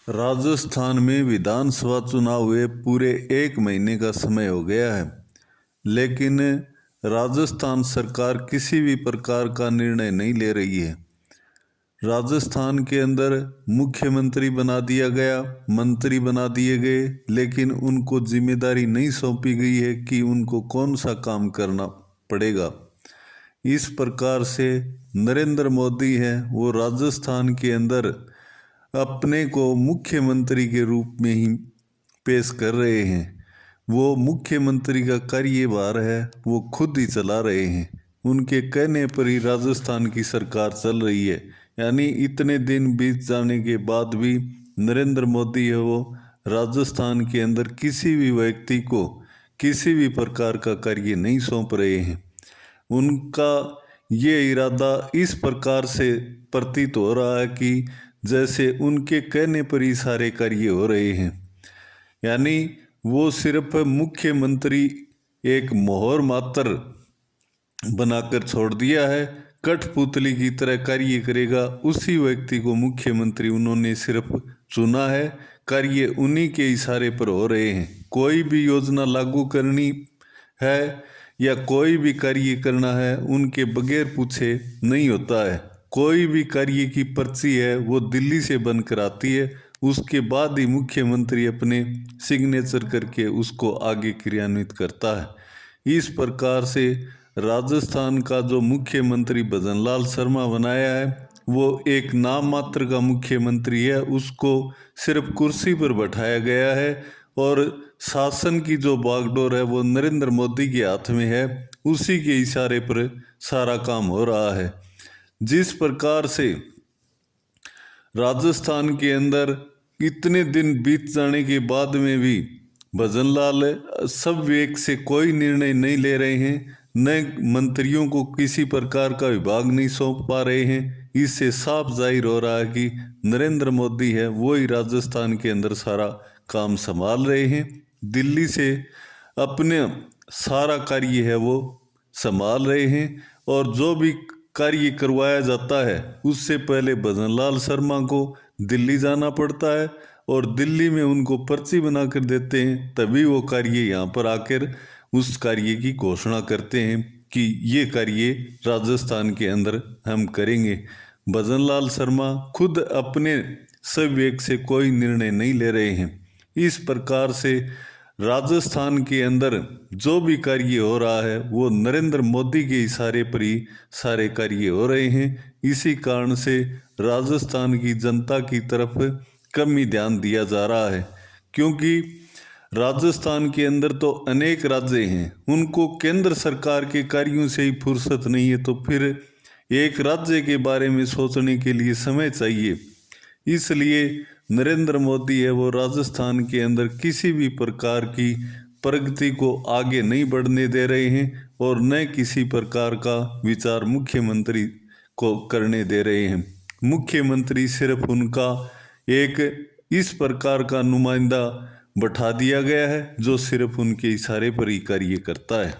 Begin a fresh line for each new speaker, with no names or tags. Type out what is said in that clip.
राजस्थान में विधानसभा चुनाव हुए पूरे 1 महीने का समय हो गया है, लेकिन राजस्थान सरकार किसी भी प्रकार का निर्णय नहीं ले रही है। राजस्थान के अंदर मुख्यमंत्री बना दिया गया, मंत्री बना दिए गए, लेकिन उनको जिम्मेदारी नहीं सौंपी गई है कि उनको कौन सा काम करना पड़ेगा। इस प्रकार से नरेंद्र मोदी हैं वो राजस्थान के अंदर अपने को मुख्यमंत्री के रूप में ही पेश कर रहे हैं। वो मुख्यमंत्री का कार्यभार है वो खुद ही चला रहे हैं। उनके कहने पर ही राजस्थान की सरकार चल रही है। यानी इतने दिन बीत जाने के बाद भी नरेंद्र मोदी है वो राजस्थान के अंदर किसी भी व्यक्ति को किसी भी प्रकार का कार्य नहीं सौंप रहे हैं। उनका ये इरादा इस प्रकार से प्रतीत हो रहा है कि जैसे उनके कहने पर ही सारे कार्य हो रहे हैं। यानी वो सिर्फ मुख्यमंत्री एक मोहर मात्र बनाकर छोड़ दिया है। कठपुतली की तरह कार्य करेगा उसी व्यक्ति को मुख्यमंत्री उन्होंने सिर्फ चुना है। कार्य उन्हीं के इशारे पर हो रहे हैं। कोई भी योजना लागू करनी है या कोई भी कार्य करना है उनके बगैर पूछे नहीं होता है। कोई भी कार्य की पर्ची है वो दिल्ली से बनकर आती है, उसके बाद ही मुख्यमंत्री अपने सिग्नेचर करके उसको आगे क्रियान्वित करता है। इस प्रकार से राजस्थान का जो मुख्यमंत्री भजनलाल शर्मा बनाया है वो एक नाम मात्र का मुख्यमंत्री है। उसको सिर्फ कुर्सी पर बैठाया गया है और शासन की जो बागडोर है वो नरेंद्र मोदी के हाथ में है। उसी के इशारे पर सारा काम हो रहा है। जिस प्रकार से राजस्थान के अंदर इतने दिन बीत जाने के बाद में भी भजनलाल सब एक से कोई निर्णय नहीं ले रहे हैं, नए मंत्रियों को किसी प्रकार का विभाग नहीं सौंप पा रहे हैं। इससे साफ जाहिर हो रहा है कि नरेंद्र मोदी है वो ही राजस्थान के अंदर सारा काम संभाल रहे हैं। दिल्ली से अपने सारा कार्य है वो संभाल रहे हैं और जो भी कार्य करवाया जाता है उससे पहले भजनलाल शर्मा को दिल्ली जाना पड़ता है और दिल्ली में उनको पर्ची बना कर देते हैं, तभी वो कार्य यहाँ पर आकर उस कार्य की घोषणा करते हैं कि ये कार्य राजस्थान के अंदर हम करेंगे। भजनलाल शर्मा खुद अपने स्वविवेक से कोई निर्णय नहीं ले रहे हैं। इस प्रकार से राजस्थान के अंदर जो भी कार्य हो रहा है वो नरेंद्र मोदी के इशारे पर ही सारे कार्य हो रहे हैं। इसी कारण से राजस्थान की जनता की तरफ कम ही ध्यान दिया जा रहा है, क्योंकि राजस्थान के अंदर तो अनेक राज्य हैं, उनको केंद्र सरकार के कार्यों से ही फुर्सत नहीं है, तो फिर एक राज्य के बारे में सोचने के लिए समय चाहिए। इसलिए नरेंद्र मोदी है वो राजस्थान के अंदर किसी भी प्रकार की प्रगति को आगे नहीं बढ़ने दे रहे हैं और न किसी प्रकार का विचार मुख्यमंत्री को करने दे रहे हैं। मुख्यमंत्री सिर्फ उनका एक इस प्रकार का नुमाइंदा बैठा दिया गया है जो सिर्फ उनके इशारे पर ही कार्य करता है।